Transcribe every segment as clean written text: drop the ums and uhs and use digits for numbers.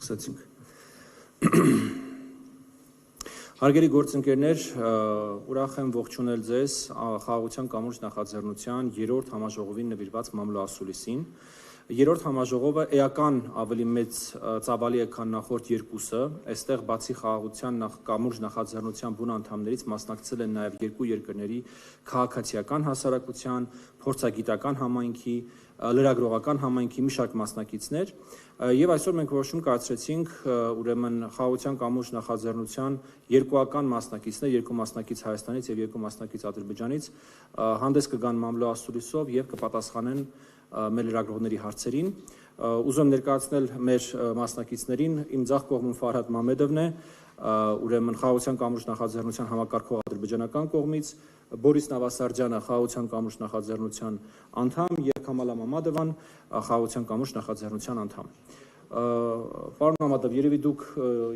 Սկսեցինք։ Հարգելի գործընկերներ, ուրախ եմ ողջունել ձեզ Խաղաղության կամուրջ նախաձեռնության 3-րդ համաժողովին նվիրված մամլոասուլիսին։ Երրորդ համաժողովը էական ավելի մեծ ծավալի է, քան նախորդ երկուսը, այստեղ բացի Խաղաղության կամուրջ նախաձեռնության բուն անդամներից մասնակցել են նաև երկու երկրների քաղաքացիական հասարակության, փորձագիտական համայնքի, լրագրողական համայնքի մի շարք մասնակիցներ, եւ այսօր մենք որոշում կայացրեցինք ուրեմն Խաղաղության կամուրջ նախաձեռնության երկուական մասնակիցներ, երկու մասնակից Հայաստանից եւ երկու մասնակից Ադրբեջանից հանդես կգան մամլոասուլիսով եւ կպատասխանեն մեր լրագրողների հարցերին։ Ուզում ներկայացնել մեր մասնակիցներին, իմ ձախ կողմում Ֆարհադ Մամեդովն է, ուրեմն Խաղաղության կամուրջ նախաձեռնության համակարգող ադրբեջանական կողմից, Բորիս Նավասարդյանը Խաղաղության կամուրջ նախաձեռնության անդամ եւ Քամալա Մամադովան Խաղաղության կամուրջ նախաձեռնության անդամ։ Պարոն Մամադով, երևի դուք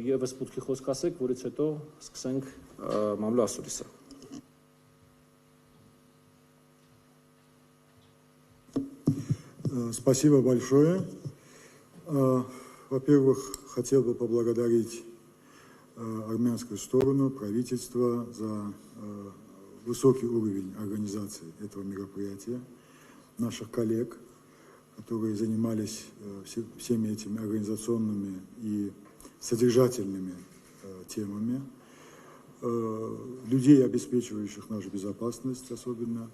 եւս մուտքի խոսք ասեք, որից հետո սկսենք մամլոասուլիսը։ Спасибо большое. Во-первых, хотел бы поблагодарить армянскую сторону, правительство за высокий уровень организации этого мероприятия, наших коллег, которые занимались всеми этими организационными и содержательными темами, людей, обеспечивающих нашу безопасность особенно.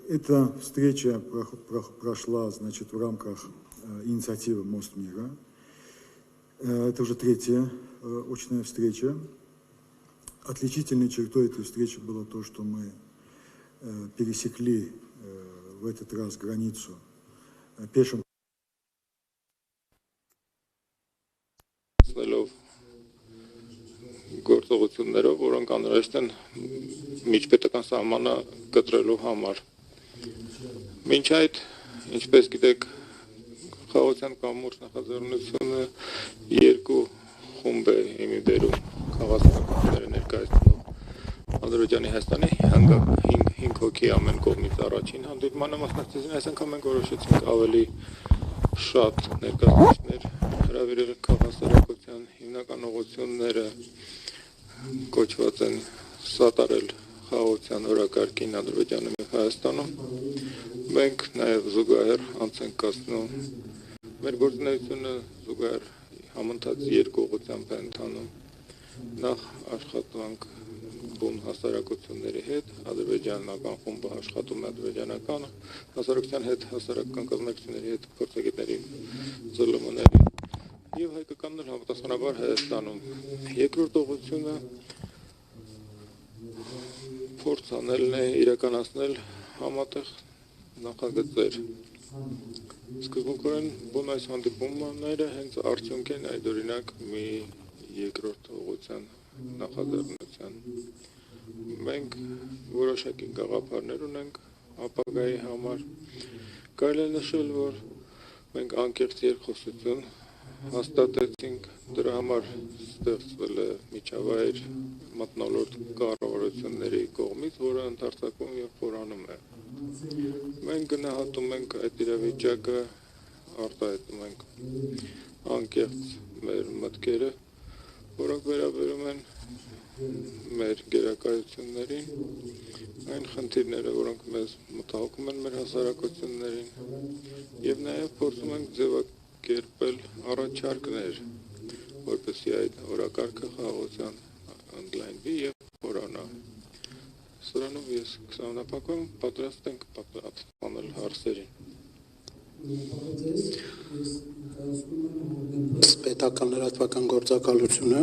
Эта встреча прошла, значит, в рамках инициативы «Мост мира». Это уже третья очная встреча. Отличительной чертой этой встречи было то, что мы пересекли в этот раз границу пешим. Գործողություններով, որոնք անհրաժեշտ են միջպետական սահմանը կտրելու համար։ Մինչ այդ, ինչպես գիտեք, Խաղաղության կամուրջ նախաձեռնությունը երկու խումբ է հիմի բերում քաղաքացիները ներկայացնող Ադրբեջանի Հայաստանի 5 հոգի ամեն կողմից առաջին հանդիպմանը մասնակցեցին, այս անգամ մենք որոշեցինք ավելի շատ ներկայացուցիչներ հրավիրել քաղաքասարակության հիմնական ուղղությունները կոչված են սատարել խաղաղության օրակարգին Ադրբեջանում և Հայաստանում։ Մենք նաև զուգահեռ անց ենք կացնում մեր գործունեությունը զուգահեռ համընթաց երկու ուղղությամբ է ընթանում։ Նախ աշխատանք բուն հասարակությունների հետ, ադրբեջանական խումբը աշխատում է ադրբեջանական հասարակության հետ, հասարակական կազմակերպությունների հետ, փորձագետների ԶԼՄ-ների եւ հայկականն էլ համապատասխանաբար Հայաստանում։ Երկրորդ ուղղությունը փորձ անելն է իրականացնել համատեղ նախագծեր։ Սկզբունքորեն բուն այս հանդիպումները հենց արդյունք են այդ օրինակ մի երկրորդ ուղղության նախաձեռնության։ Մենք որոշակի գաղափարներ ունենք ապագայի համար։ Կարելի է նշել, որ մենք անկեղծ երկխոսություն հաստատեցինք, դրա համար ստեղծվել է միջավայր մթնոլորտ կառավարությունների կողմից, որը ընդարձակում եւ խորանում է։ Մենք գնահատում ենք այդ իրավիճակը, արտահայտում ենք անկեղծ մեր մտքերը, որոնք վերաբերում են մեր գերակայություններին, այն խնդիրները, որոնք մեզ մտահոգում են մեր հասարակություններին, եւ նաեւ փորձում ենք ձևակերպել առաջարկներ, որպեսզի այդ օրակարգը խաղաղության ընդլայնվի եւ խորանա։ Սրանով ես կսահմանափակեմ, պատրաստ ենք պատասխանել հարցերին։ Պետական լրատվական գործակալությունը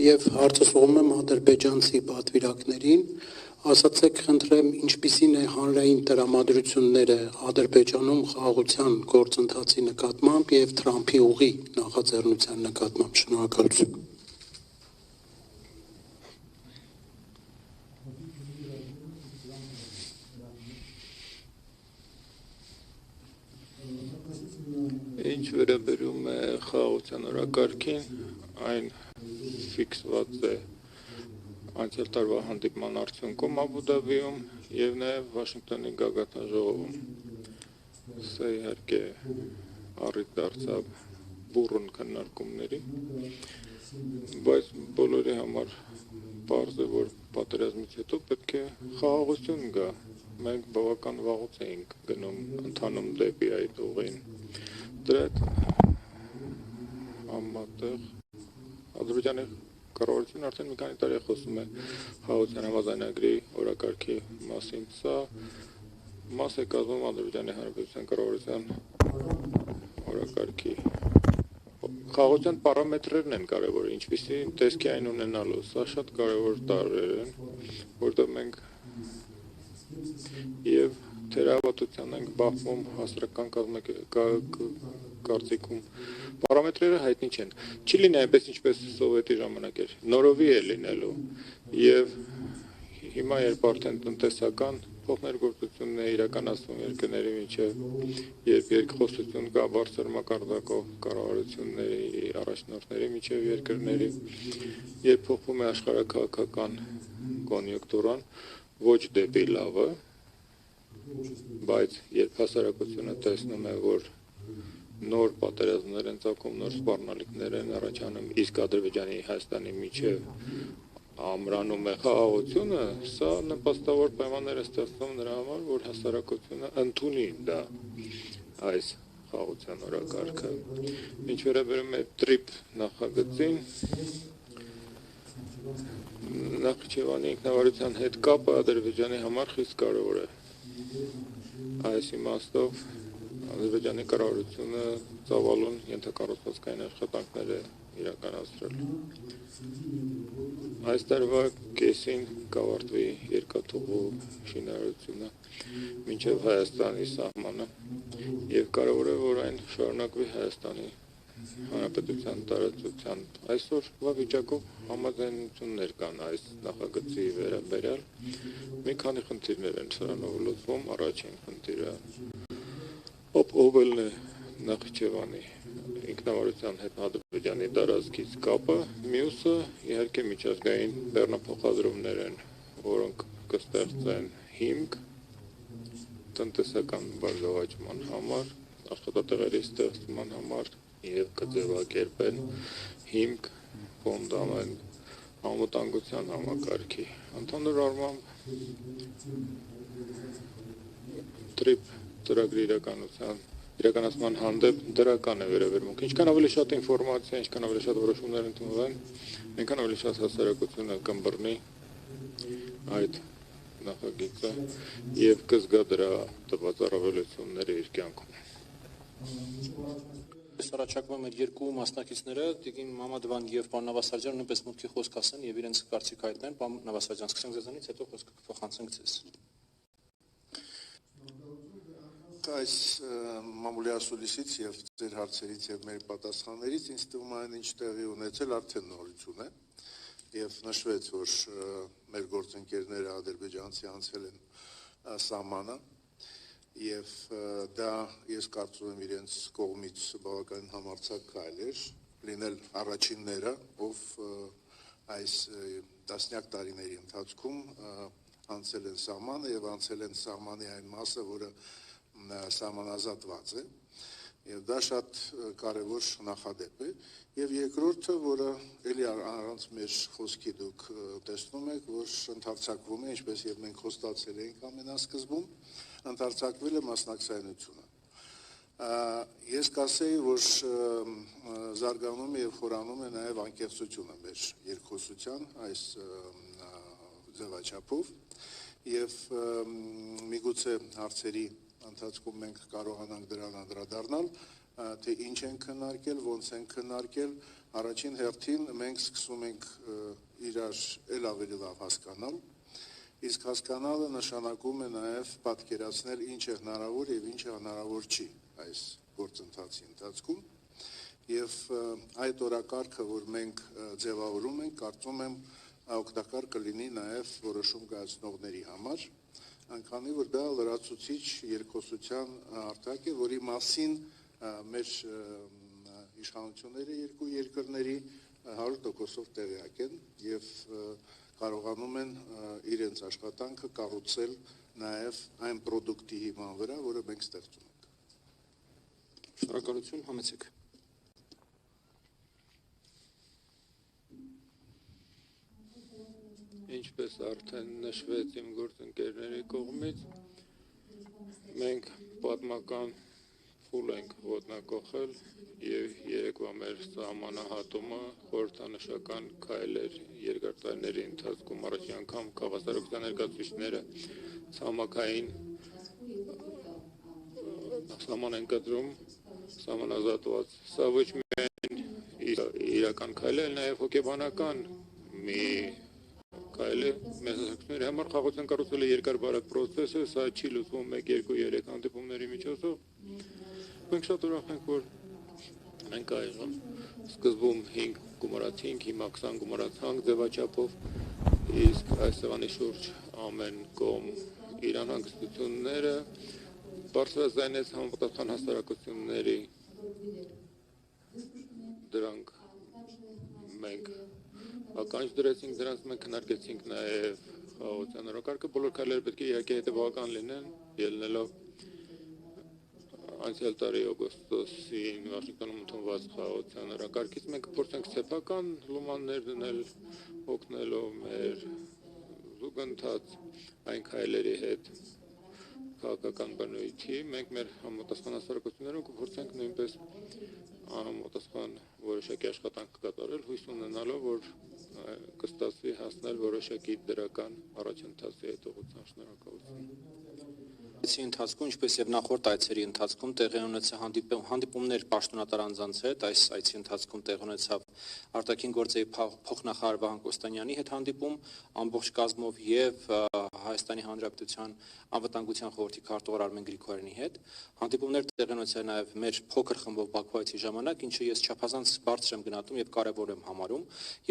եւ հարցը ուղղում եմ ադրբեջանցի պատվիրակներին, ասացեք, խնդրեմ, ինչպիսին է հանրային տրամադրությունները Ադրբեջանում խաղաղության գործընթացի նկատմամբ եւ Թրամփի ուղի նախաձեռնության նկատմամբ։ Շնորհակալություն։ Ինչ վերաբերում է խաղաղության օրակարգին, այն ֆիքսված է անցյալ տարվա հանդիպման արդյունքում Աբու Դաբիում եւ նաեւ Վաշինգտոնի գագաթնաժողովում։ Սա իհարկե առիթ դարձավ բուրըն քննարկումների, բայց բոլորի համար պարզ է, որ պատերազմից հետո պետք է խաղաղություն գա։ Մենք բավական վաղուց էինք գնում ընթանում դեպի այդ ուղին։ Դրա հետ համատեղ Ադրբեջանի կառավարությունը արդեն մի քանի տարի խոսում է խաղաղության համաձայնագրի օրակարգի մասին։ Սա մաս է կազմում Ադրբեջանի Հանրապետության կառավարության օրակարգի խաղաղության պարամետրերն են կարևորը, ինչպիսի տեսքի այն ունենալու։ Սա շատ կարևոր տարրեր են, որտեղ մենք եւ թերահավատության ենք բախվում հասարակական կարծիքում։ Պարամետրերը հայտնի չեն։ Չի լինի այնպես, ինչպես սովետի ժամանակ էր, նորովի է լինելու։ Եվ հիմա երբ արդեն տնտեսական փոխներգործությունն է իրականացվում երկրների միջև, երբ երկխոսություն կա բարձր մակարդակով կառավարությունների առաջնորդների միջև երկրների, երբ փոխվում է աշխարհաքաղաքական կոնյունկտուրան, ոչ դեպի լավը, բայց երբ հասարակությունը տեսնում է, որ նոր պատերազմներ են ծագում, նոր սպառնալիքներ են առաջանում, իսկ Ադրբեջանի Հայաստանի միջև ամրանում է խաղաղությունը, սա նպաստավոր պայմաններ է ստեղծում նրա համար, որ հասարակությունը ընդունի դա այս խաղաղության օրակարգը։ Ինչ վերաբերում է TRIP նախագծին, Նախիջևանի ինքնավարության հետ կապը Ադրբեջանի համար խիստ կարևոր է։ Այս իմաստով Ադրբեջանի կառավարությունը ծավալուն ենթակառուցվածքային աշխատանքներ է իրականացրել։ Այս տարվա կեսին կավարտվի երկաթուղու շինարարությունը մինչև Հայաստանի սահմանը եւ կարևոր է, որ այն շարունակվի Հայաստանի Հանրապետության տարածությամբ։ Այսօր վիճակով համաձայնություններ կան այս նախագծի վերաբերյալ։ Մի քանի խնդիրներ են սրանով լուծվում։ Առաջին խնդիրը ով է Նախիջևանի ինքնավարության հետ Ադրբեջանի տարածքից կապը, մյուսը իհարկե միջազգային բեռնափոխադրումներ են, որոնք կստեղծեն հիմք տնտեսական բարգավաճման համար, աշխատատեղերի ստեղծման համար եւ կձևակերպեն հիմք ֆոնդամենտ անվտանգության համակարգի։ Ընդհանուր առմամբ TRIP ծրագրի իրականացման հանդեպ դրական է վերաբերմունք։ Ինչքան ավելի շատ ինֆորմացիա, ինչքան ավելի շատ որոշումներ ընդունվեն, այնքան ավելի շատ հասարակությունը կըմբռնի այդ նախագիծը եւ կզգա դրա տված առավելությունները իր կյանքում։ Առաջարկվում էր երկու մասնակիցները, Տիկին Մամադովան եւ պարոն Նավասարդյան, նույնպես մուտքի խոսք ասեն եւ իրենց կարծիք հայտնեն։ Պարոն Նավասարդյան, սկսենք ձեզանից, հետո խոսքը կփոխանցենք ձեզ։ Այս մամուլի ասուլիսից եւ ձեր հարցերից եւ մեր պատասխաններից ինձ թվում է այն ինչ տեղի ունեցել արդեն նորություն է եւ նշվեց, որ մեր գործընկերները ադրբեջանցի անցել են սահմանը եւ դա ես կարծում եմ իրենց կողմից բավական համարձակ քայլ էր լինել առաջինները, ով այս տասնյակ տարիների ընթացքում անցել են սահմանը եւ անցել են սահմանի այն մասը, որը սահմանազատված է եւ դա շատ կարեւոր նախադեպ է եւ երկրորդը, որը էլի առանց մեր խոսքի դուք տեսնում եք, որ ընդարձակվում է, ինչպես եւ մենք խոստացել էինք ամենասկզբում, ընդարձակվել է մասնակցայնությունը։ Ես կասեի, որ զարգանում է եւ խորանում է նաեւ անկեղծությունը մեր երկխոսության այս ձևաչափով եւ միգուցե հարցերի ընթացքում մենք կարողանանք դրան անդրադառնալ, թե ինչ են քննարկել, ոնց են քննարկել, առաջին հերթին մենք սկսում ենք իրար էլ ավելի լավ հասկանալ, իսկ հասկանալը նշանակում է նաև պատկերացնել ինչ է հնարավոր եւ ինչ է հնարավոր չի այս գործընթացի ընթացքում եւ այդ օրակարգը, որ մենք ձևավորում ենք, կարծում եմ օգտակար կլինի նաև որոշում կայացնողների համար, Անկանի որ դա լրացուցիչ երկխոսության արտակ է, որի մասին մեր իշխանությունները երկու երկրների 100%-ով տեղյակ են եւ կարողանում են իրենց աշխատանքը կառուցել նաեւ այն պրոդուկտի հիման վրա, որը մենք ստեղծում ենք։ Շնորհակալություն, համեցեք։ ինչպես արդեն նշվեց իմ գործընկերների կողմից, մենք պատմական փուլ ենք ոտնակոխել եւ երեկվա մեր սահմանահատումը խորհրդանշական քայլ էր երկար տարիների ընթացքում առաջին անգամ քաղաքացիական ներկայացուցիչները ցամաքային սահման են կտրում սահմանազատված սա ոչ միայն իրական քայլ է, նաև հոգեբանական մի քայլ է մեզ հասկացությունների համար խաղաղության կառուցելը երկար բարակ պրոցես է, սա չի լուծվում 1-2-3 հանդիպումների միջոցով։ Մենք շատ ուրախ ենք, որ մենք այժմ սկզբում 5 գումարած 5, հիմա 20 գումարած 5 ձևաչափով, իսկ այս սեղանի շուրջ ամեն կողմ իր անհանգստությունները բարձրաձայնեց համապատասխան հասարակությունների դրանք մենք ականջ դրեցինք, դրանց մենք քննարկեցինք նաև խաղաղության օրակարգը, բոլոր քայլերը պետք է իհարկե հետևական լինեն, ելնելով անցյալ տարի օգոստոսին Վաշինգտոնում ընդունված խաղաղության օրակարգից մենք փորձենք սեփական լումաններ դնել, օգնելով մեր զուգընթաց այն քայլերի հետ քաղաքական բնույթի, մենք մեր համապատասխան հասարակություններում կփորձենք նույնպես համապատասխան որոշակի աշխատանք կատարել, հույս ունենալով, որ կստացվի հասնել որոշակի դրական առաջընթացի հետողության։ Շնորհակալություն։ Այցի ընթացքում, ինչպես եւ նախորդ այցերի ընթացքում տեղի ունեցավ հանդիպումներ պաշտոնատար անձանց հետ, այս այցի ընթացքում տեղի ունեցավ արտաքին գործերի փոխնախարար Վահան Կոստանյանի հետ հանդիպում ամբողջ կազմով եւ Հայաստանի Հանրապետության անվտանգության խորհրդի քարտուղար Արմեն Գրիգորյանի հետ։ Հանդիպումներ տեղի ունեցան նաեւ մեր փոքր խմբով Բաքու այցի ժամանակ, ինչը ես չափազանց բարձր եմ գնահատում եւ կարեւոր եմ համարում,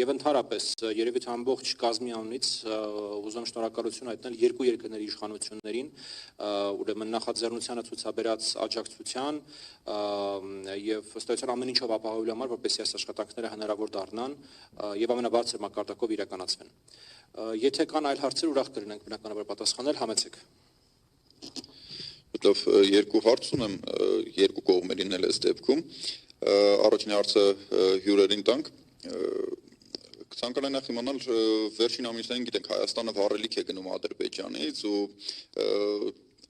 եւ ընդհանրապես երևի թե ամբողջ կազմի անունից ուզում շնորհակալություն հայտնել երկու երկրների իշխանություններին, ուրեմն նախաձեռնությանը ցուցաբերած աջակցության եւ ըստեյության ամեն ինչով ապահովելու համար, որպեսզի այս աշխատանքները հնարավոր դառնան եւ ամենաբարձր մակարդակով իրականացվեն։ Եթե կան այլ հարցեր, ուրախ կլինենք բնականաբար պատասխանել, համեցեք։ Մտլով երկու հարց ունեմ երկու կողմերին էլ այս դեպքում։ Առաջին հարցը հյուրերին տանք։ Ցանկանալի իմանալ վերջին ամիսներին գիտենք Հայաստանը վառելիք է գնում Ադրբեջանից ու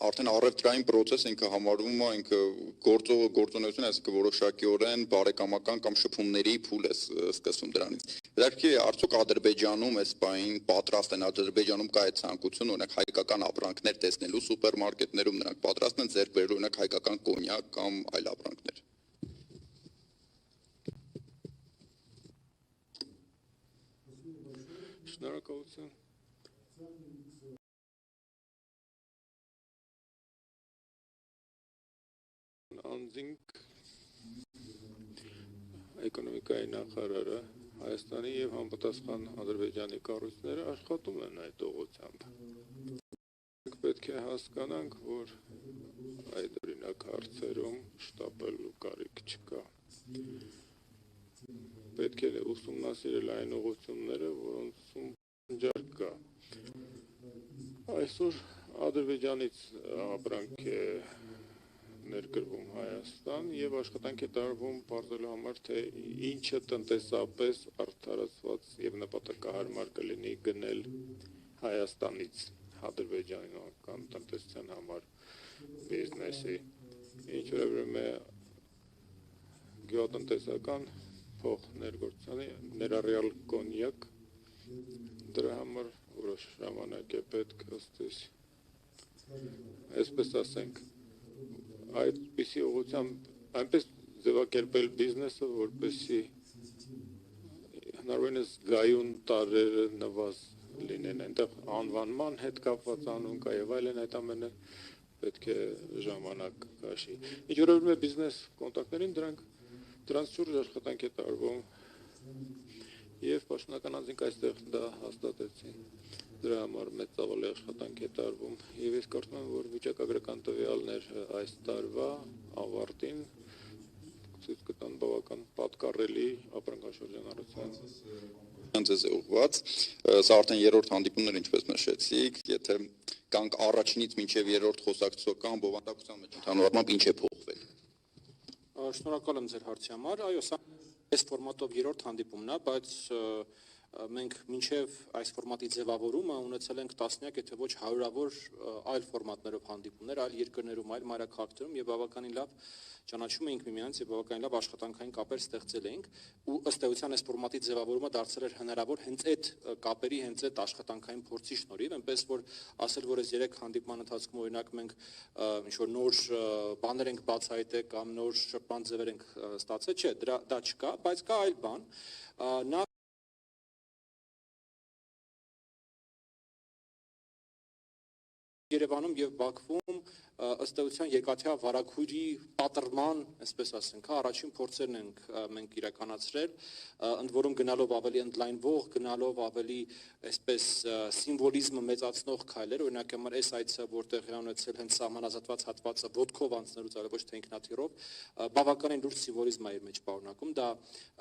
արդեն առևտրային process ինքը համարվում է ինքը գործունեություն, այսինքն որոշակիորեն բարեկամական կամ շփումների փուլ է սկսվում դրանից։ Դեռ արդյոք Ադրբեջանում այս բային պատրաստ են Ադրբեջանում կա այդ ցանկություն, օրինակ հայկական ապրանքներ տեսնելու սուպերմարկետներում նրանք պատրաստ են ձեռք բերել օրինակ հայկական կոնյակ կամ այլ ապրանքներ։ Շնորհակալություն։ Անձինք էկոնոմիկայի նախարարը Հայաստանի եւ համապատասխան Ադրբեջանի կառույցները աշխատում են այդ ուղղությամբ։ Մենք պետք է հասկանանք, որ այդ օրինակ հարցերում շտապելու կարիք չկա։ Պետք է ուսումնասիրել այն ուղղությունները, որոնցում ջարկ կա։ Այսօր Ադրբեջանից ապրանք է ներկրվում Հայաստան եւ աշխատանք է տարվում բարձրելու համար, թե ինչը տնտեսապես արդարացված եւ նպատակահարմար կլինի գնել Հայաստանից ադրբեջանական տնտեսության համար բիզնեսի, ինչ վերաբերում է գյուղատնտեսական փող ներգործությանը, ներառյալ կոնյակ, դրա համար որոշ ժամանակ է պետք ըստ այսպես ասենք այդպիսի ուղղությամբ այնպես ձևակերպել բիզնեսը, որպեսզի հնարավորինս գայուն տարրերը նվազ լինեն, այնտեղ անվանման հետ կապված անուն կա եւ այլն, այդ ամենը պետք է ժամանակ քաշի։ Ինչ որևէ բիզնես կոնտակտներին դրանց շուրջ աշխատանք է տարվում եւ պաշտոնական անձինք այստեղ դա հաստատեցին։ Դրա համար մեծ ծավալի աշխատանք է տարվում եւ ես կարծում եմ, որ վիճակագրական տվյալներ այս տարվա ավարտին ցույց կտան բավական պատկառելի ապրանքաշրջանառության։ Ձեզ է ուղղված, սա արդեն երրորդ հանդիպումներ, ինչպես նշեցիք, եթե կանք առաջինից մինչև երրորդ խոսակցության բովանդակության մեջ ընդհանուր առմամբ ինչ է փոխվել։ Շնորհակալ եմ ձեր հարցի համար, այո, սա այս ֆորմատով երրորդ հանդիպումն է, բայց մենք մինչև այս ֆորմատի ձևավորումը ունեցել ենք տասնյակ, եթե ոչ հարյուրավոր այլ ֆորմատներով հանդիպումներ, այլ երկրներում, այլ մայրաքաղաքներում եւ բավականին լավ ճանաչում էինք միմյանց եւ բավականին լավ աշխատանքային կապեր ստեղծել էինք ու ըստ էության այս ֆորմատի ձևավորումը դարձել էր հնարավոր հենց այդ կապերի, հենց այդ աշխատանքային փորձի շնորհիվ, այնպես որ ասել, որ այս 3 հանդիպման ընթացքում օրինակ մենք ինչ որ նոր բաներ ենք բացահայտել կամ նոր շփման ձևեր ենք ստացել, չէ, դա չկա, բայց կա այլ բան, նա Երևանում եւ Բաքվում ըստ էության երկաթյա վարակույրի պատրման, այսպես ասենք, առաջին փորձերն ենք մենք իրականացրել, ընդ որում գնալով ավելի ընդլայնվող, գնալով ավելի այսպես սիմվոլիզմը մեծացնող քայլեր, օրինակ համար այս այցը, որտեղ է ունեցել հենց սահմանազատված հատվածը ոտքով անցնելուց այլ ոչ թե ինքնաթիռով, բավականին լուրջ սիմվոլիզմ է իր մեջ պարունակում, դա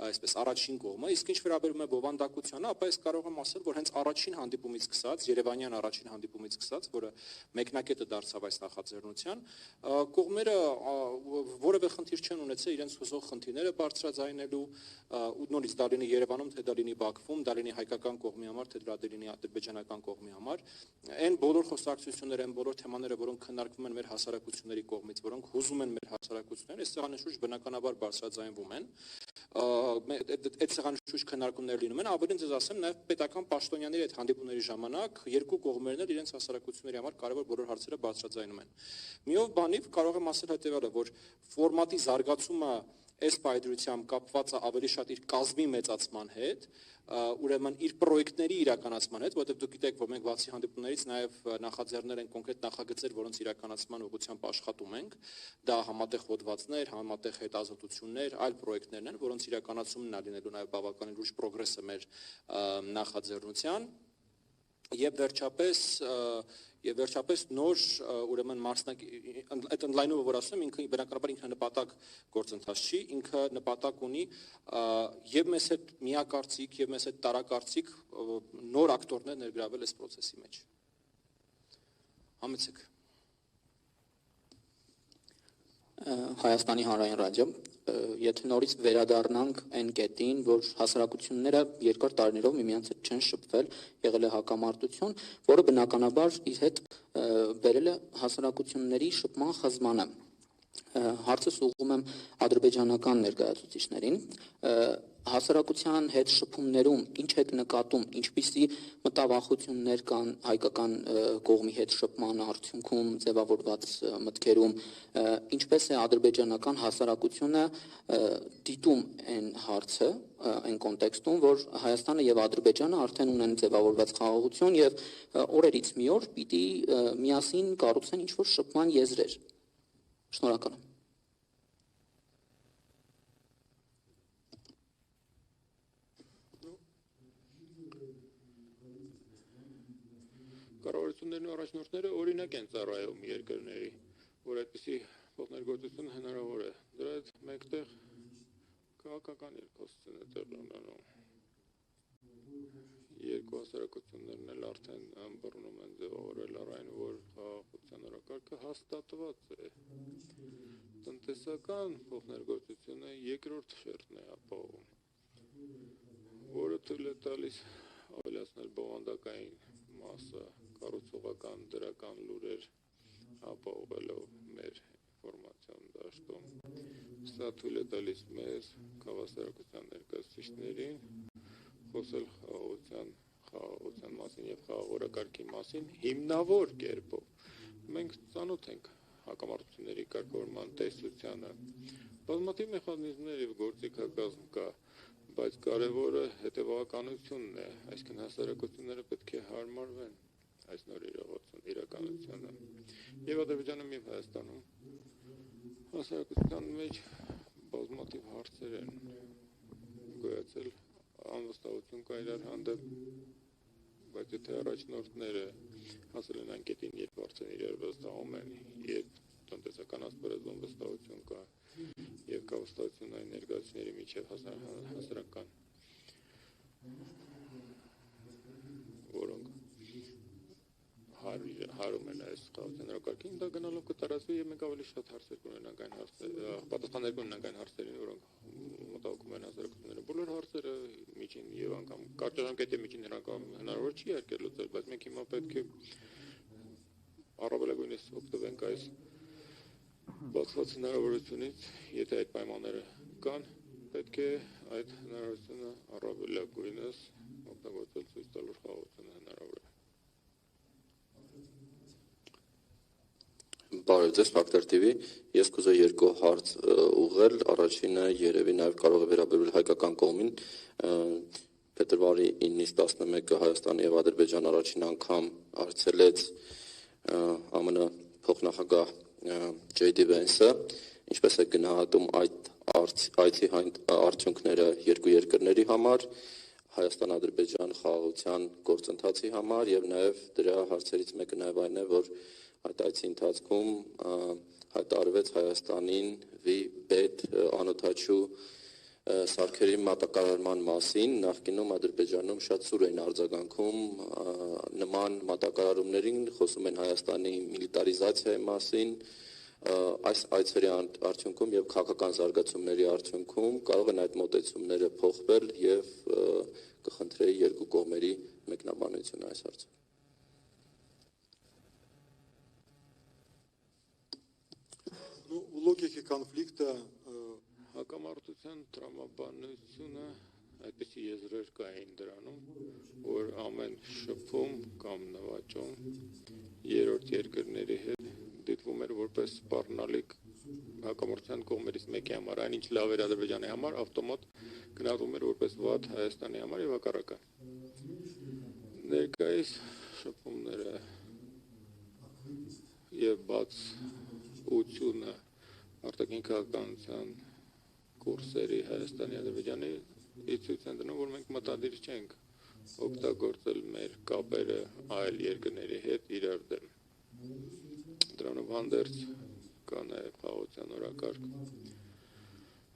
այսպես առաջին կողմը, իսկ ինչ վերաբերում է բովանդակությանը, ապա ես կարող եմ ասել, որ հենց առաջին հանդիպումից սկսած, Երևանյան առաջին հանդիպումից սկսած, որը մեկնակետը դարձավ այս նախաձեռնության, կողմերը որևէ խնդիր չեն ունեցել իրենց հուզող խնդիրները բարձրաձայնելու ու նորից դա լինի Երևանում, թե դա լինի Բաքվում, դա լինի հայկական կողմի համար, թե դա լինի ադրբեջանական կողմի համար, այն բոլոր խոսակցությունները, այն բոլոր թեմաները, որոնք քննարկվում են մեր հասարակությունների կողմից, որոնք հուզում են մեր հասարակությունները, այս սեղանի շուրջ բնականաբար բարձրաձայնվում են, այդ սեղանի շուրջ քննարկումներ լինում են, ավելին ձեզ ասեմ, նաև պետական պաշտոնյաների այդ հանդիպումների ժամանակ երկու կողմերն էլ իրենց հասարակությունների համար կարևոր բոլոր հարցերը բարձրաձայնում են։ Միով բանիվ կարող եմ ասել հետևյալը, որ ֆորմատի զարգացումը այս պայծրությամբ կապված է ավելի շատ իր կազմի մեծացման հետ, ուրեմն իր պրոյեկտների իրականացման հետ, որովհետև դուք գիտեք, որ մենք բացի հանդիպումներից նաև նախաձեռնել ենք կոնկրետ նախագծեր, որոնց իրականացման ուղղությամբ աշխատում ենք, դա համատեղ հոդվածներ, համատեղ հետազոտություններ, այլ պրոյեկտներն են, որոնց իրականացումն է լինելու նաև բավականին լուրջ պրոգրեսը մեր նախաձեռնության, եւ վերջապես նոր ուրեմն այդ ընդլայնումը, որ ասում եմ, ինքը բնականաբար ինքնանպատակ գործընթաց չի, ինքը նպատակ ունի եւ մեզ հետ միակարծիք եւ մեզ հետ տարակարծիք նոր ակտորներ ներգրավել այս process-ի մեջ։ Համեցեք։ Հայաստանի հանրային ռադիո, եթե նորից վերադառնանք այն կետին, որ հասարակությունները երկար տարիներով միմյանց հետ չեն շփվել, եղել է հակամարտություն, որը բնականաբար իր հետ բերել է հասարակությունների շփման խզմանը։ Հարցս ուղղում եմ ադրբեջանական ներկայացուցիչներին, հասարակության հետ շփումներում ինչ եք նկատում, ինչպիսի մտավախություններ կան հայկական կողմի հետ շփման արդյունքում ձևավորված մտքերում, ինչպես է ադրբեջանական հասարակությունը դիտում այն հարցը, այն կոնտեքստում, որ Հայաստանը եւ Ադրբեջանը արդեն ունեն ձևավորված խաղաղություն եւ օրերից մի օր պիտի միասին կառուցեն ինչ-որ շփման եզրեր։ Շնորհակալ եմ։ Կառավարություններն ու առաջնորդները օրինակ են ծառայում երկրների, որ այդպիսի փոխներգործություն հնարավոր է։ Դրա հետ մեկտեղ քաղաքական երկխոսություն է տեղի ունենում։ Երկու հասարակություններն էլ արդեն ըմբռնում են ձևավորել այն, որ խաղաղության օրակարգը հաստատված է։ Տնտեսական փոխներգործությունը երկրորդ շերտն է ապահովում, որը թույլ է տալիս ավելացնել բովանդակային մասը, կառուցողական դրական լուրեր ապահովելով մեր ինֆորմացիոն դաշտում։ Սա թույլ է տալիս մեզ քաղաքացիական ներկայացուցիչներին խոսել խաղաղության մասին եւ խաղաղորակարգի մասին հիմնավոր կերպով։ Մենք ծանոթ ենք հակամարտությունների կարգավորման տեսությանը։ Բազմաթիվ մեխանիզմներ եւ գործիքակազմ կա, բայց կարևորը հետևականությունն է, այսինքն հասարակությունները պետք է հարմարվեն այս նոր իրականությանը։ Եվ Ադրբեջանում եւ Հայաստանում հասարակության մեջ բազմաթիվ հարցեր են գոյացել, անվստահություն կա իրար հանդեպ, բայց եթե առաջնորդները հասել են այն կետին, երբ արդեն իրար վստահում են, երբ տնտեսական ասպարեզում վստահություն կա եւ կա վստահություն այն ներկայացուցիչների միջև հասարակական, որոնք հարում են այս խաղաղության օրակարգին, դա գնալով կտարածվի եւ մենք ավելի շատ հարցեր կունենանք այն պատասխաններ կունենանք այն հարցերին, որոնք մտահոգում են հասարակությունները։ Բոլոր հարցերը միջին եւ անգամ կարճաժամկետի միջին հնարավոր չի արկել լուծել, բայց մենք հիմա պետք է առավելագույնս օգտվենք այս բացված հնարավորությունից, եթե այդ պայմանները կան, պետք է այդ հնարավորությունը առավելագույնս օգտագործել ցույց տալ, որ խաղաղությունը հնարավոր է։ Բարև ձեզ, Factor TV, ես կուզեի երկու հարց ուղղել, առաջինը երևի նաև կարող է վերաբերվել հայկական կողմին, փետրվարի 9-ից 11-ը Հայաստանի եւ Ադրբեջան առաջին անգամ այցելեց ԱՄՆ փոխնախագահ J.D. Vance-ը, ինչպես է գնահատում այդ այցի արդյունքները երկու երկրների համար, Հայաստան-Ադրբեջան խաղաղության գործընթացի համար եւ նաեւ դրա հարցերից մեկը նաեւ այն է, որ այդ այցի ընթացքում հայտարարվեց Հայաստանին վիպետ անօթաչու սարքերի մատակարարման մասին, նախկինում Ադրբեջանում շատ սուր էին արձագանքում նման մատակարարումներին, խոսում են Հայաստանի միլիտարիզացիայի մասին, այս այցերի արդյունքում եւ քաղաքական զարգացումների արդյունքում կարող են այդ մոտեցումները փոխվել եւ կխնդրեի երկու կողմերի մեկնաբանությունը այս հարցում։ В логике конфликта հակամարտության տրամաբանությունը այդպիսի եզրեր կային դրանում, որ ամեն շփում կամ նվաճում երրորդ երկրների հետ դիտվում էր որպես սպառնալիք հակամարտության կողմերից մեկի համար, այնինչ լավ էր Ադրբեջանի համար, ավտոմատ գնահատվում էր որպես վատ Հայաստանի համար եւ հակառակը։ Ներկայիս շփումները եւ բացությունը արտաքին քաղաքականության կուրսերի Հայաստանի Ադրբեջանի ցույց են տնում, որ մենք մտադիր չենք օգտագործել մեր կապերը այլ երկրների հետ իրար դեմ։ Դրանով հանդերձ կա նաև խաղաղության օրակարգ։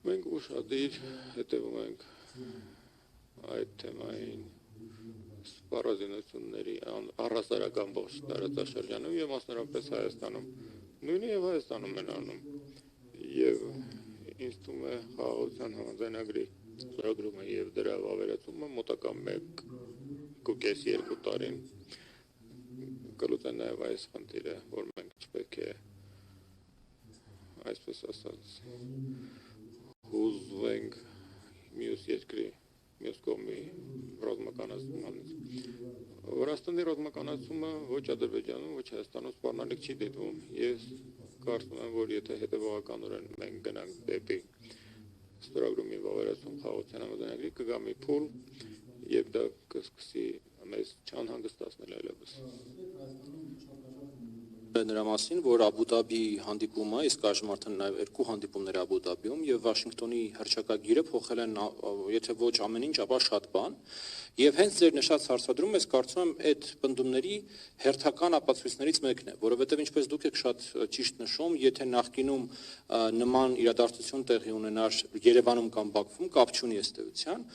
Մենք ուշադիր հետևում ենք այդ թեմային սպառազինությունների առհասարակ ամբողջ տարածաշրջանում եւ մասնավորապես Հայաստանում, նույնը եւ Հայաստանում են անում եւ ինձ թվում է խաղաղության համաձայնագրի ծրագրումը եւ դրա ավերացումը մոտակա 1.5-2 տարին կլուծեն նաեւ այս խնդիրը, որ մենք չպետք է այսպես ասած հուզվենք մյուս երկրի մյուս կողմի ռազմականացումից։ Վրաստանի ռազմականացումը ոչ Ադրբեջանում, ոչ Հայաստանում սպառնալիք չի դիտվում։ Ես կարծում եմ, որ եթե հետևողականորեն մենք գնանք դեպի ստորագրումի վավերացում խաղաղության համաձայնագրի, կգա մի փուլ եւ դա կսկսի մեզ չանհանգստացնել այլևս։ Նրա մասին, որ Աբու Դաբի հանդիպումը, իսկ այժմ արդեն նաև երկու հանդիպումներ Աբու Դաբիում եւ Վաշինգտոնի հռչակագիրը փոխել են, եթե ոչ ամեն ինչ, ապա շատ բան։ Եվ հենց ձեր նշած հարցադրում ես կարծում եմ այդ պնդումների հերթական ապացույցներից մեկն է, որովհետև ինչպես դուք եք շատ ճիշտ նշում, եթե նախկինում նման իրադարձություն տեղի ունենար Երևանում կամ Բաքվում, կապ չունի ըստ էության,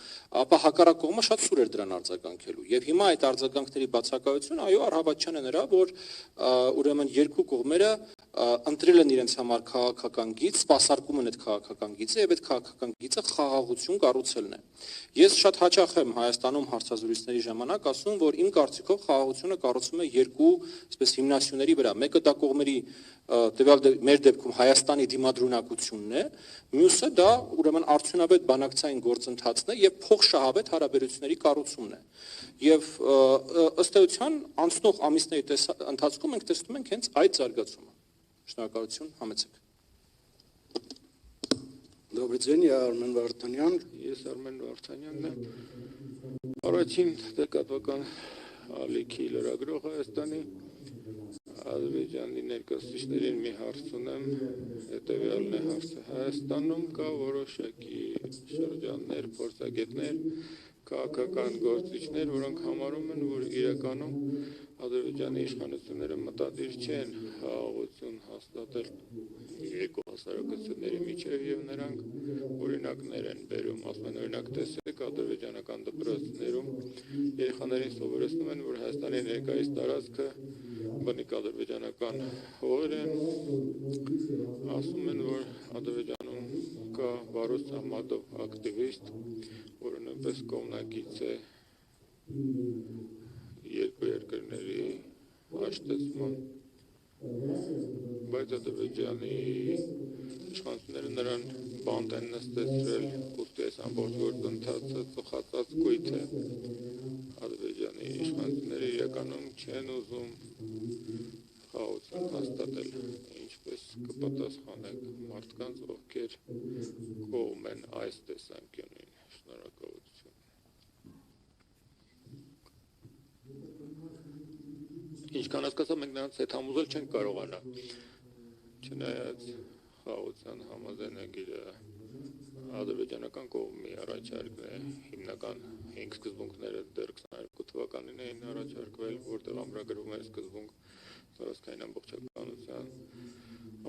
ապա հակառակ կողմը շատ սուր էր դրան արձագանքելու։ Եվ հիմա այդ արձագանքների բացակայությունը, այո, առավատչան է նրա, որ ուրեմն երկու կողմերը ընտրել են իրենց համար քաղաքական գիծ, սպասարկում են այդ քաղաքական գիծը եւ այդ քաղաքական գիծը խաղաղություն կառուցելն է։ Ես շատ հաճախ եմ Հայաստանում հարցազրույցների ժամանակ ասում, որ իմ կարծիքով խաղաղությունը կառուցվում է երկու այսպես հիմնասյուների վրա։ Մեկը դա կողմերի մեր դեպքում Հայաստանի դիմադրունակությունն է, մյուսը դա ուրեմն արդյունավետ բանակցային գործընթացն է եւ փոխշահավետ հարաբերությունների կառուցումն է։ Եվ ըստ էության անցնող ամիսների ընթացքում մենք տեսնում ենք հենց այդ զարգացումը։ Շնորհակալություն, համեցեք։ Добрый день, я Армен Վարդանյան։ Ես Արմեն Վարդանյանն եմ։ Առաջին տեղեկատվական ալիքի լրագրող Հայաստանի Ադրբեջանի ներկայացուցիչներին մի հարց ունեմ, հետևյալն է հարցը։ Հայաստանում կա որոշակի շրջաններ, փորձագետներ, քաղաքական գործիչներ, որոնք համարում են, որ իրականում Ադրբեջանի իշխանությունները մտադիր չեն խաղաղություն հաստատել երկու հասարակությունների միջև եւ նրանք օրինակներ են բերում, ասում են օրինակ տեսեք ադրբեջանական դպրոցներում երեխաներին սովորեցնում են, որ Հայաստանի ներկայիս տարածքը բնիկ ադրբեջանական հողեր են, ասում են, որ Ադրբեջանում կա Վարուս Ահմադով ակտիվիստ, որը նույնպես կողմնակից է երկու երկրների հաշտեցման, բայց Ադրբեջանի իշխանությունները նրան բանտ են նստեցրել, ուստի այս ամբողջ գործընթացը ծխացած կույտ է։ Ադրբեջանի իշխանությունները իրականում չեն ուզում խաղաղություն հաստատել, ինչպես կպատասխանեք մարդկանց, ովքեր կողմ են այս տեսանկյունին։ Շնորհակալություն։ Ինչքան հասկացա, մենք նրանց հետ համոզել չենք կարողանա, չնայած խաղաղության համաձայնագիրը ադրբեջանական կողմի առաջարկն է, հիմնական 5 սկզբունքները դեռ 22 թվականին էին առաջարկվել, որտեղ ամրագրվում էր սկզբունք տարածքային ամբողջականության,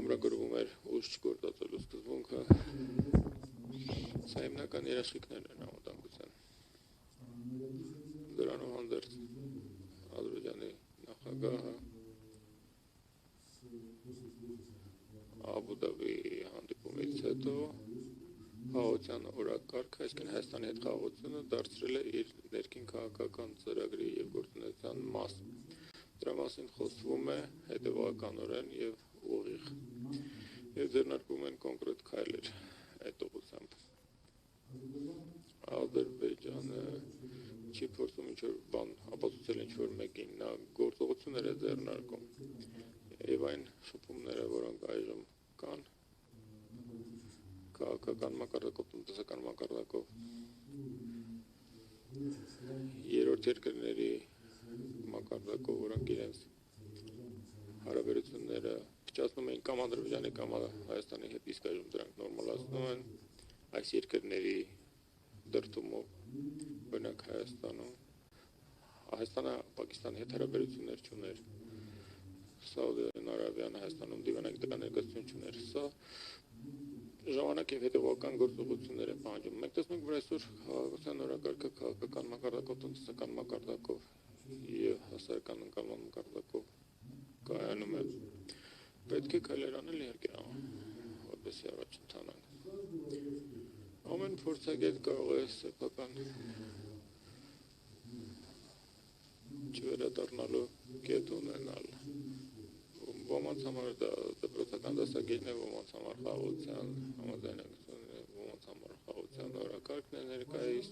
ամրագրվում էր ուժ չգործածելու սկզբունքը, սա հիմնական երաշխիքներն են անվտանգության։ Դրանով հանդերձ Ադրբեջանի նախագահը Աբու Դաբի հանդիպումից հետո խաղաղության օրակարգը, այսինքն Հայաստանի հետ խաղաղությունը դարձրել է իր ներքին քաղաքական ծրագրի եւ գործունեության մաս։ Դրա մասին խոսվում է հետևականորեն եւ ուղիղ եւ ձեռնարկվում են կոնկրետ քայլեր այդ ուղղությամբ։ Ադրբեջանը չի փորձում ինչ-որ բան ապացուցել ինչ-որ մեկին, նա գործողություններ է ձեռնարկում եւ այն շփումները, որոնք այժմ կան քաղաքական մակարդակով, տնտեսական մակարդակով, երրորդ երկրների մակարդակով, որոնք իրենց հարաբերությունները փչացնում են կամ Ադրբեջանի կամ Հայաստանի հետ, իսկ այժմ դրանք նորմալացնում են այս երկրների դրդումով, օրինակ Հայաստանը Պակիստանի հետ հարաբերություններ չուներ, Սաուդյան Արաբիան Հայաստանում դիվանագիտական ներկայացություն չուներ, սա ժամանակ եւ հետեւական գործողություններ է պահանջում։ Մենք տեսնում ենք, որ այսօր խաղաղության օրակարգը քաղաքական մակարդակով, տնտեսական մակարդակով եւ հասարակական ընկալման մակարդակով կայանում է։ Պետք է քայլեր անել իհարկե, որպեսզի առաջ ընթանանք։ Ամեն փորձագետ կարող է սեփական չվերադառնալու կետ ունենալ։ Ոմանց համար դա դպրոցական դասագիրն է, ոմանց համար խաղաղության համաձայնագրությունն է, ոմանց համար խաղաղության օրակարգն է ներկայիս։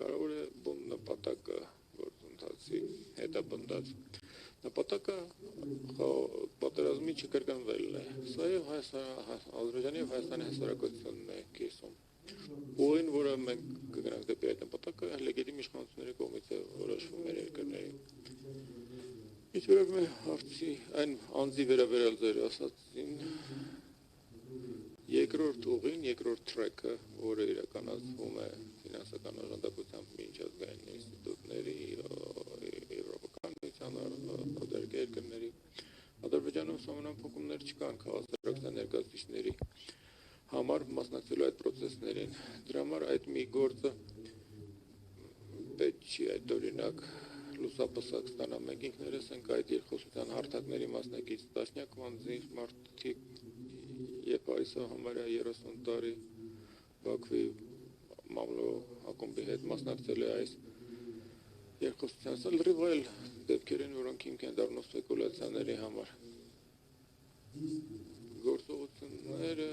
Կարող է բուն նպատակը գործընթացի հետապնդած։ Նպատակը պատերազմի չկրկնվելն է։ Սա եւ Ադրբեջանի եւ Հայաստանի հասարակությունն է կիսում։ Ուղին, որը մենք կգնանք դեպի այդ նպատակը, լեգիտիմ իշխանությունների կողմից է որոշվում մեր երկրների։ Ինչ վերաբերում է հարցի այն անձի վերաբերյալ ձեր ասածին, երկրորդ ուղին, երկրորդ թրեքը, որը իրականացվում է ֆինանսական օժանդակությամբ միջազգային ինստիտուտների, Եվրոպական միության երկրների, Ադրբեջանում սահմանափակումներ չկան քաղաքացիական ներկայացուցիչների համար մասնակցելու այդ process-ներին։ Դրա համար այդ մի գործը պետք չի այդ օրինակ լուսապսակ ստանա։ Մենք ինքներս ենք այդ երկխոսության հարթակների մասնակից տասնյակ անձինք մարդիկ եւ այսօր համարյա 30 տարի Բաքվի մամլո ակումբի հետ մասնակցել է այս երկխոսության։ Սա լրիվ այլ դեպքեր են, որոնք հիմք են դառնում սպեկուլյացիաների համար։ Գործողությունները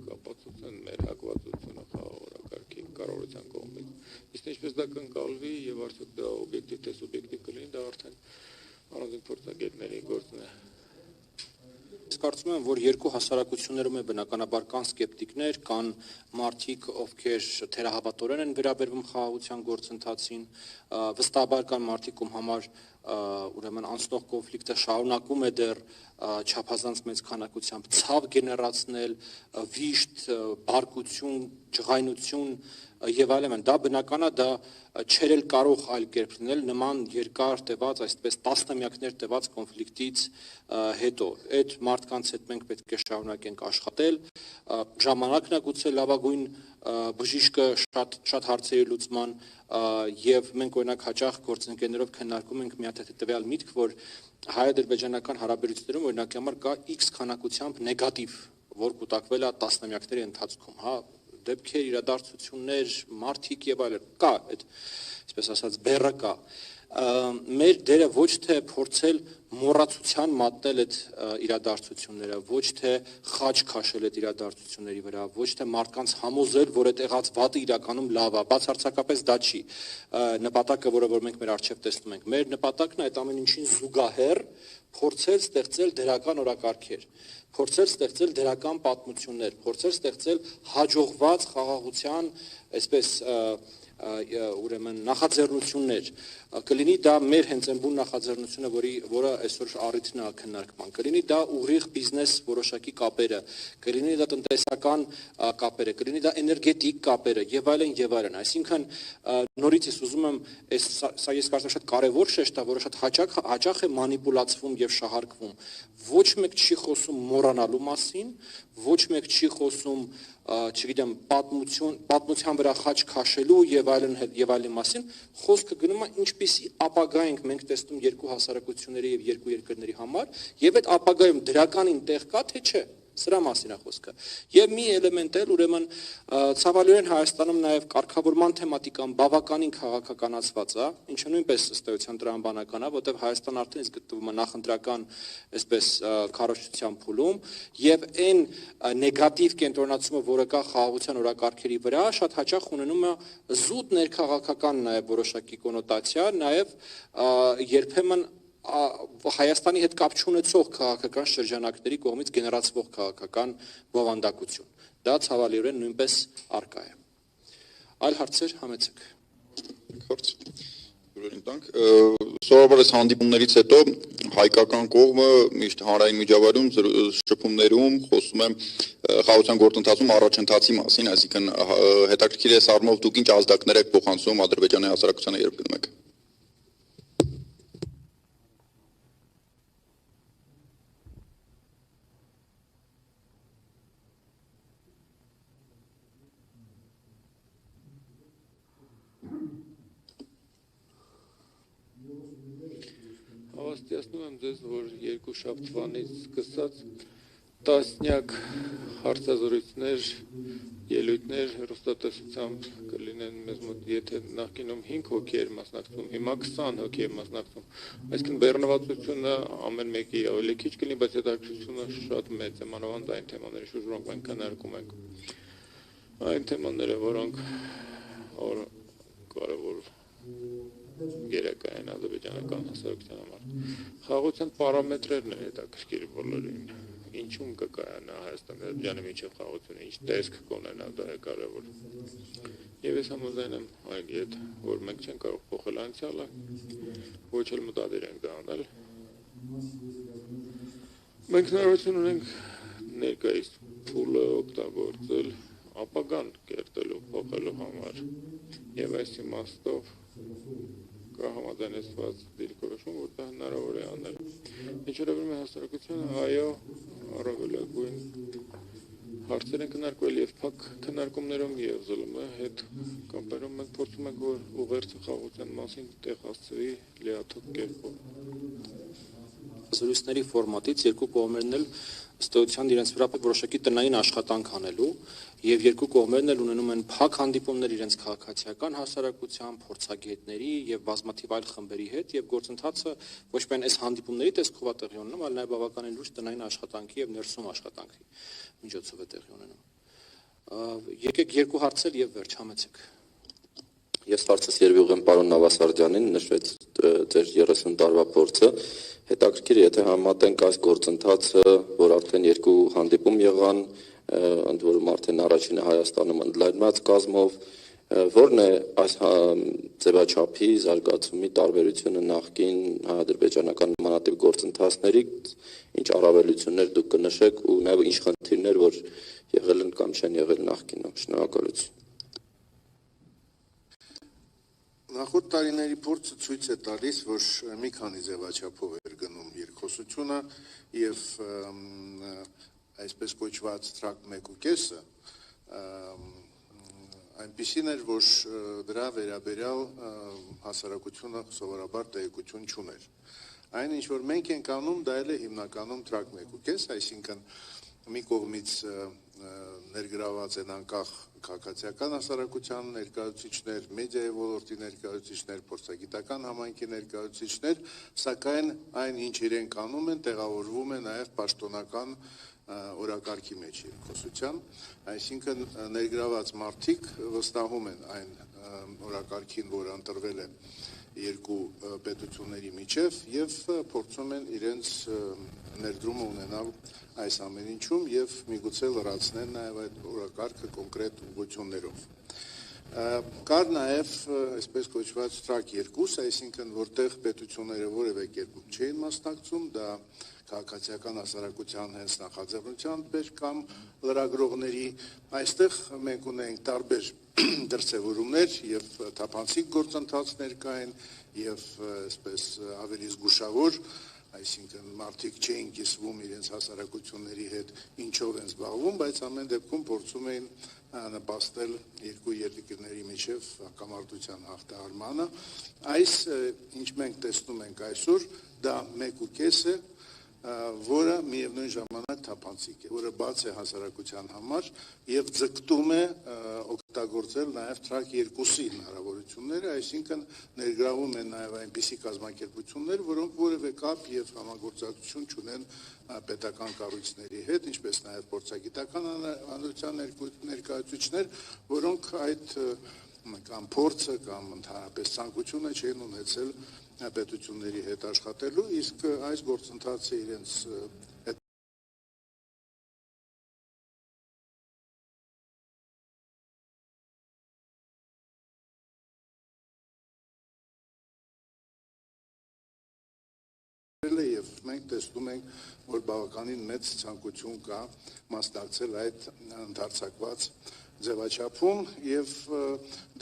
կապացուցում են մեր հակվածությունը խաղաղորակարգի կառավարության կողմից։ Իսկ ինչպես դա կընկալվի եւ արդյոք դա օբյեկտիվ թե սուբյեկտիվ կլինի, դա արդեն առանձին փորձագետների գործն է։ Ես կարծում եմ, որ երկու հասարակություններում է բնականաբար կան սկեպտիկներ, կան մարդիկ, ովքեր թերահավատորեն են վերաբերվում խաղաղության գործընթացին, վստահաբար կան մարդիկ, ում համար ուրեմն անցնող կոնֆլիկտը շարունակում է դեռ չափազանց մեծ քանակությամբ ցավ գեներացնել, վիշտ, բարկություն, ջղայնություն եւ այլն։ Դա բնական է, դա չէր էլ կարող այլ կերպ լինել նման երկար տևած, այսպես տասնամյակներ տևած կոնֆլիկտից հետո։ Այդ մարդկանց հետ մենք պետք է շարունակենք աշխատել, ժամանակն է գուցե լավագույն բժիշկը շատ հարցերի լուծման եւ մենք օրինակ հաճախ գործընկերներով քննարկում ենք մի հատ հետեւյալ միտք, որ հայ-ադրբեջանական հարաբերություններում օրինակի համար կա X քանակությամբ նեգատիվ, որ կուտակվել է տասնամյակների ընթացքում, հա, դեպքեր, իրադարձություններ, մարդիկ եւ այլն, կա այդ, այսպես ասած, բեռը կա։ Մեր դերը ոչ թե փորձել մոռացության մատնել այդ իրադարձությունները, ոչ թե խաչ քաշել այդ իրադարձությունների վրա, ոչ թե մարդկանց համոզել, որ այդ եղած վատը իրականում լավ է, բացարձակապես դա չի նպատակը, որը մենք մեր առջև տեսնում ենք։ Մեր նպատակն է այդ ամեն ինչին զուգահեռ փորձել ստեղծել դրական օրակարգեր, փորձել ստեղծել դրական պատմություններ, փորձել ստեղծել հաջողված խաղաղության, այսպես ուրեմն նախաձեռնություններ, կլինի դա մեր հենց այն բուն նախաձեռնությունը, որը այսօր առիթն է քննարկման, կլինի դա ուղիղ բիզնես որոշակի կապերը, կլինի դա տնտեսական կապերը, կլինի դա էներգետիկ կապերը եւ այլն, այսինքն նորից ես ուզում եմ սա ես կարծում եմ շատ կարեւոր շեշտ է, որը շատ հաճախ է մանիպուլացվում եւ շահարկվում, ոչ մեկ չի խոսում մոռանալու մասին, ոչ մեկ չի խոսում չգիտեմ, պատմության վրա խաչ քաշելու եւ այլն մասին, խոսքը գնում է ինչպիսի ապագա ենք մենք տեսնում երկու հասարակությունների եւ երկու երկրների համար, եւ այդ ապագայում դրականին տեղ կա թե չէ, սրա մասին է խոսքը։ Եվ մի էլեմենտ էլ ուրեմն ցավալիորեն Հայաստանում նաեւ կարգավորման թեմատիկան բավականին քաղաքականացված է, ինչը նույնպես ըստ էության տրամաբանական է, որտեղ Հայաստան արդեն իսկ գտնվում է նախընտրական, այսպես քարոզչության փուլում, եւ այն նեգատիվ կենտրոնացումը, որը կա խաղաղության օրակարգերի վրա, շատ հաճախ ունենում է զուտ ներքաղաքական նաեւ որոշակի կոնոտացիա, նաեւ երբեմն Հայաստանի հետ կապ չունեցող քաղաքական շրջանակների կողմից գեներացվող քաղաքական բովանդակություն։ Դա ցավալիորեն նույնպես առկա է։ Այլ հարցեր համեցեք։ Հարց։ Ուրեմն տանք սովորաբար այս հանդիպումներից հետո հայկական կողմը միշտ հանրային միջավայրում շփումներում խոսում է խաղաղության գործընթացում առաջընթացի մասին, այսինքն հետաքրքիր է սարմով դուք ինչ ազդակներ եք փոխանցում Ադրբեջանի հասարակությանը երբ գնում եք։ Հավաստիացնում եմ ձեզ, որ երկու շաբթվանից սկսած տասնյակ հարցազրույցներ, ելույթներ հեռուստատեսությամբ կլինեն մեզ մոտ, եթե նախկինում 5 հոգի էր մասնակցում, հիմա 20 հոգի է մասնակցում, այսինքն բեռնվածությունը ամեն մեկի ավելի քիչ կլինի, բայց հետաքրքրությունը շատ մեծ է, մանավանդ այն թեմաների շուրջ, որոնք մենք քննարկում ենք, այն թեմաները, որոնք կարևոր գերակա են ադրբեջանական հասարակության համար։ Խաղաղության պարամետրերն են հետաքրքիր բոլորին, ինչում կկայանա Հայաստան-Ադրբեջանի միջև խաղաղությունը, ինչ տեսք կունենա, դա է կարևոր։ Եվ ես համաձայն եմ այլ հետ, որ մենք չենք կարող փոխել անցյալը, ոչ էլ մտադիր ենք դա անել։ Մենք հնարավորություն ունենք ներկայիս փուլը օգտագործել ապագան կերտելու, փոխելու համար, եւ այս իմաստով կա համաձայնեցված դիրքորոշում, որ դա հնարավոր է անել։ Ինչ վերաբերում է հասարակությանը, այո, առավելագույն հարցեր են քննարկվել եւ փակ քննարկումներում եւ ԶԼՄ հետ կապերում մենք փորձում ենք, որ ուղերձը խաղաղության մասին տեղ հասցվի լիաթոք կերպով։ Զրույցների ֆորմատից երկու կողմերն էլ ըստ էության իրենց վրա որոշակի տնային աշխատանք անելու եւ երկու կողմերն էլ ունենում են փակ հանդիպումներ իրենց քաղաքացիական հասարակության, փորձագետների եւ բազմաթիվ այլ խմբերի հետ եւ գործընթացը ոչ միայն այս հանդիպումների տեսքով է տեղի ունենում, այլ նաեւ բավականին լուրջ տնային աշխատանքի եւ ներսում աշխատանքի միջոցով է տեղի ունենում։ Եկեք երկու հարցեր եւ վերջ համեցեք։ Ես հարցս երևի ուղղեմ պարոն Նավասարդյանին, նշվեց ձեր 30 տարվա փորձը, հետաքրքիր է, եթե համատենք այս գործընթացը, որ արդեն երկու հանդիպում եղան, ընդ որում արդեն առաջինը Հայաստանում ընդլայնված կազմով, որն է այս ձևաչափի զարգացումի տարբերությունը նախկին հայ-ադրբեջանական նմանատիպ գործընթացների, ինչ առավելություններ դուք կնշեք ու նաև ինչ խնդիրներ, որ եղել են կամ չեն եղել նախկինում։ Շնորհակալություն։ Նախորդ տարիների փորձը ցույց է տալիս, որ մի քանի ձևաչափով էր գնում երկխոսությունը եւ այսպես կոչված տրակ 1.5-ը այնպիսին էր, որ դրա վերաբերյալ հասարակությունը սովորաբար տեղեկություն չուներ։ Այն ինչ որ մենք ենք անում, դա էլ է հիմնականում տրակ 1.5, այսինքն մի կողմից ներգրաված են անկախ քաղաքացիական հասարակության ներկայացուցիչներ, մեդիայի ոլորտի ներկայացուցիչներ, փորձագիտական համայնքի ներկայացուցիչներ, սակայն այն ինչ իրենք անում են, տեղավորվում է նաև պաշտոնական օրակարգի մեջ երկխոսության, այսինքն ներգրաված մարդիկ վստահում են այն օրակարգին, որ ընտրվել է երկու պետությունների միջև եւ փորձում են իրենց ներդրումը ունենալ այս ամեն ինչում եւ միգուցե լրացնել նաեւ այդ օրակարգը կոնկրետ ուղղություններով։ Կար նաև այսպես կոչված track 2, այսինքն որտեղ պետությունները որևէ կերպ չէին մասնակցում, դա քաղաքացիական հասարակության հենց նախաձեռնության պետ կամ լրագրողների, այստեղ մենք ունենք տարբեր դրսևորումներ եւ թափանցիկ գործընթացներ կային եւ այսպես ավելի զգուշավոր, այսինքն մարդիկ չէին կիսվում իրենց հասարակությունների հետ ինչով են զբաղվում, բայց ամեն դեպքում փորձում էին նպաստել երկու երկրների միջև հակամարտության հաղթահարմանը։ Այս ինչ մենք տեսնում ենք այսօր, դա 1.5 է, որը միևնույն ժամանակ թափանցիկ է, որը բաց է հասարակության համար եւ ձգտում է օգտագործել նաեւ track 2-ի հնարավորությունները, այսինքն ներգրավում են նաեւ այնպիսի կազմակերպություններ, որոնք որևէ կապ եւ համագործակցություն չունեն պետական կառույցների հետ, ինչպես նաեւ փորձագիտական հանրության ներկայացուցիչներ, որոնք այդ կամ փորձը կամ ընդհանրապես ցանկությունը չեն ունեցել պետությունների հետ աշխատելու, իսկ այս գործընթացը իրենց եւ մենք տեսնում ենք, որ բավականին մեծ ցանկություն կա մասնակցել այդ ընդարձակված ձևաչափում եւ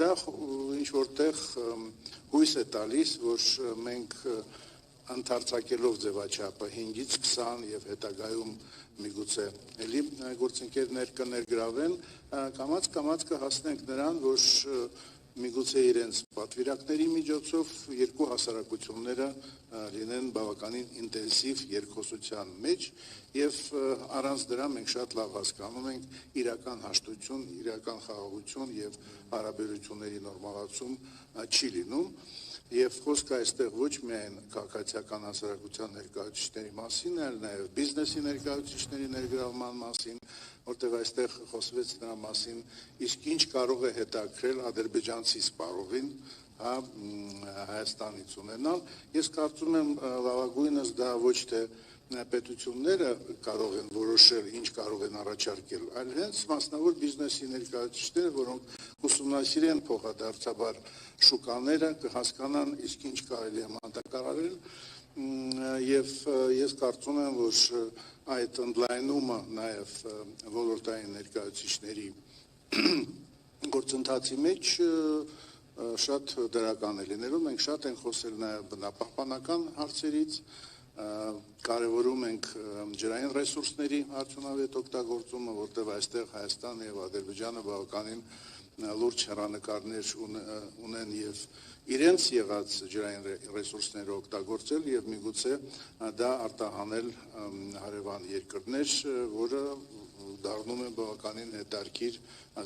դա ինչ որտեղ հույս է տալիս, որ մենք ընդարձակելով ձևաչափը 5-ից 20 եւ հետագայում միգուցե ելի գործընկերներ կներգրավեն, կամաց կհասնենք նրան, որ միգուցե իրենց պատվիրակների միջոցով երկու հասարակությունները լինեն բավականին ինտենսիվ երկխոսության մեջ եւ առանց դրա մենք շատ լավ հասկանում ենք իրական հաշտություն, իրական խաղաղություն եւ հարաբերությունների նորմալացում չի լինում եւ խոսքը այստեղ ոչ միայն քաղաքացիական հասարակության ներկայացուցիչների մասին, այլ նաեւ բիզնեսի ներկայացուցիչների ներգրավման մասին, որտեղ այստեղ խոսվեց նրա մասին, իսկ ինչ կարող է հետաքրել ադրբեջանցի սպառողին Հայաստանից ունենալ։ Ես կարծում եմ լավագույնս դա ոչ թե պետությունները կարող են որոշել, ինչ կարող են առաջարկել, այլ հենց մասնավոր բիզնեսի ներկայացուցիչները, որոնք ուսումնասիրեն փոխադարձաբար շուկաները, կհասկանան իսկ ինչ կարելի է մանրակարարել եւ ես կարծում եմ, որ այդ ընդլայնումը նաեւ ոլորտային ներկայացուցիչների գործընթացի մեջ շատ դրական է լինելու, մենք շատ ենք խոսել նաև բնապահպանական հարցերից, կարևորում ենք ջրային ռեսուրսների արդյունավետ օգտագործումը, որտեղ այստեղ Հայաստանը եւ Ադրբեջանը բավականին լուրջ հեռանկարներ ունեն եւ իրենց եղած ջրային ռեսուրսները օգտագործել եւ միգուցե դա արտահանել հարևան երկրներ, որը դառնում է բավականին հետաքրքիր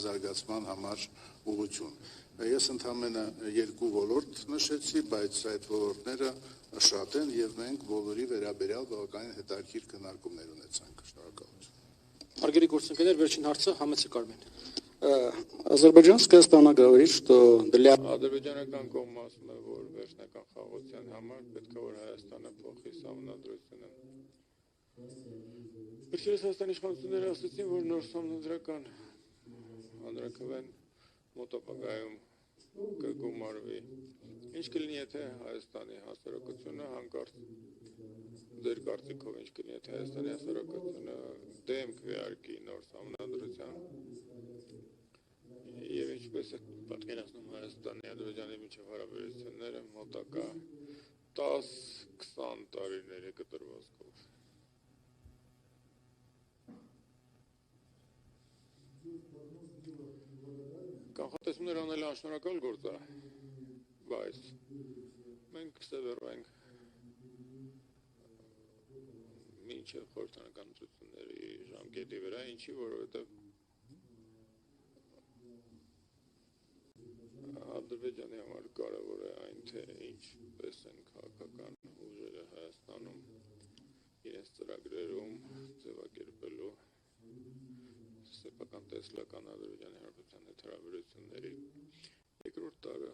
զարգացման համար ուղղություն։ Ես ընդհանրապես երկու ոլորտ նշեցի, բայց այդ ոլորտները շատ են եւ մենք բոլորի վերաբերյալ բավականին հետաքրքիր քննարկումներ ունեցանք։ Շնորհակալություն։ Հարգելի գործընկերներ, վերջին հարցը Համեցիկ Արմեն։ Азербайджан сказано говорит, что для Ադրբեջանական կողմը ասում է, որ վերջնական խաղաղության համար պետք է որ Հայաստանը փոխի սահմանադրությունը։ Վերջերս Հայաստանի իշխանությունները ասացին, որ նոր սահմանադրական հանրակրվեն մոտ ապագայում կգումարվի։ Ինչ կլինի, եթե Հայաստանի հասարակությունը հանկարծ ձեր կարծիքով ինչ կլինի, եթե Հայաստանի հասարակությունը դեմ քվեարկի նոր սահմանադրության եւ ինչպես է պատկերացնում Հայաստանի Ադրբեջանի միջև հարաբերությունները մոտակա 10-20 տարիների կտրվածքով։ Կանխատեսումներ անելը անշնորհակալ գործ է, բայց մենք կսևեռվենք մինչև խորհրդանական ընտրությունների ժամկետի վրա, ինչի որովհետև Ադրբեջանի համար կարևոր է այն, թե ինչպես են քաղաքական ուժերը Հայաստանում իրենց ծրագրերում ձևակերպելու սեփական տեսլական Ադրբեջանի Հանրապետության հետ հարաբերությունների երկրորդ տարը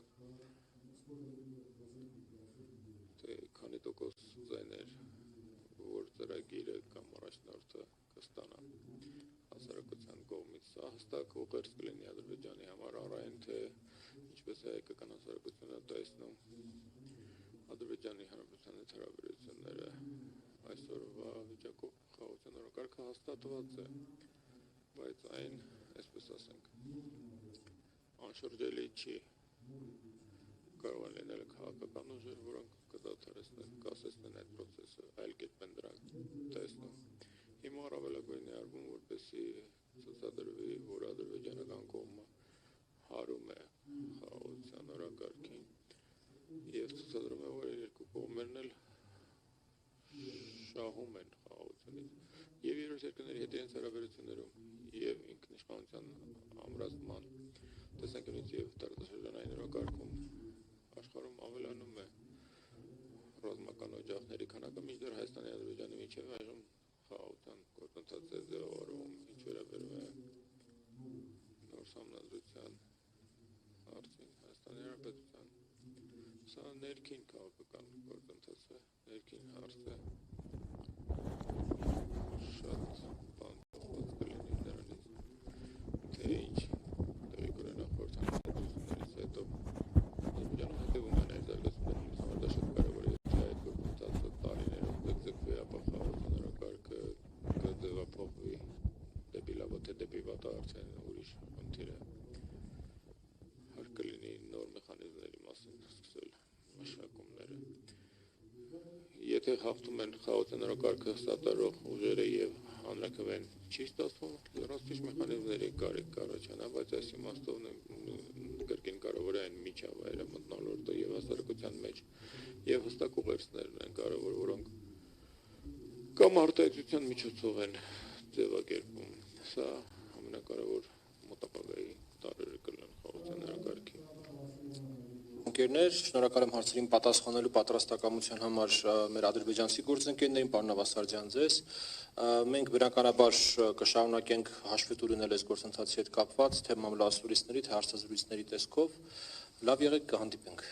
թե քանի տոկոս ձայներ որ ծրագիրը կամ առաջնորդը կստանա հասարակության կողմից սա հստակ ուղերձ կլինի Ադրբեջանի համար առայն թե ինչպես է հայկական հասարակությունը տեսնում Ադրբեջանի Հանրապետության հետ հարաբերությունները այսօրվա վիճակով խաղաղության օրակարգը հաստատված է բայց այն այսպես ասենք անշրջելի չի կարող են լինել քաղաքական ուժեր որոնք կդադարեցնեն կասեցնեն այդ process-ը այլ կերպ են դրանք տեսնում հիմա առավելագույնն է արվում որպեսզի ցուցադրվի որ ադրբեջանական կողմը հարում է խաղաղության օրակարգին եւ ցուցադրում է որ երկու կողմերն էլ շահում են խաղաղությունից եւ երրորդ երկրների հետ իրենց հարաբերություններում եւ ինքնիշխանության ամրացման տեսանկյունից եւ տարածաշրջանային օրակարգում աշխարհում ավելանում է ռազմական օջախների քանակը մինչդեռ Հայաստանի եւ Ադրբեջանի միջեւ այժմ խաղաղության գործընթաց է ձևավորվում ինչ վերաբերում է նոր համանդրության հարցին Հայաստանի Հանրապետության սա ներքին քաղաքական գործընթաց է ներքին հարց է շատ բան փոխված կլինի դրանից թե ինչ տեղի կունենա խորհրդանշություններից հետո Ադրբեջանում հետևում են այդ զարգացումներին համար դա շատ կարևոր է թե այդ գործընթացը տարիներով ձգձգվի ապա խաղաղության օրակարգը կձևափոխվի դեպի լավ թե դեպի վատ արդեն ուրիշ խնդիր է հարկ կլինի նոր մեխանիզմների մասին սկսել մշակումները եթե խախտում են խաղաղության օրակարգը սատարող ուժերը եւ հանրաքվեն չի ստացվում լրացուցիչ մեխանիզմների կարիք կառաջանա բայց այս իմաստով կրկին կարևոր է այն միջավայրը մթնոլորտը եւ հասարակության մեջ եւ հստակ ուղերձներն են կարևոր որոնք կամ արտահայտության միջոցով են ձևակերպում սա ամենակարևոր մոտապագայի տարրերը կլինեն խաղաղության օրակարգի Ընկերներ, շնորհակալ եմ հարցերին պատասխանելու պատրաստակամության համար մեր ադրբեջանցի գործընկերներին, պարոն Նավասարդյան ձեզ։ Մենք բնականաբար կշարունակենք հաշվետու լինել այս գործընթացի հետ կապված, թե մամլոասուլիսների, թե հարցազրույցների տեսքով։ Լավ եղեք, կհանդիպենք։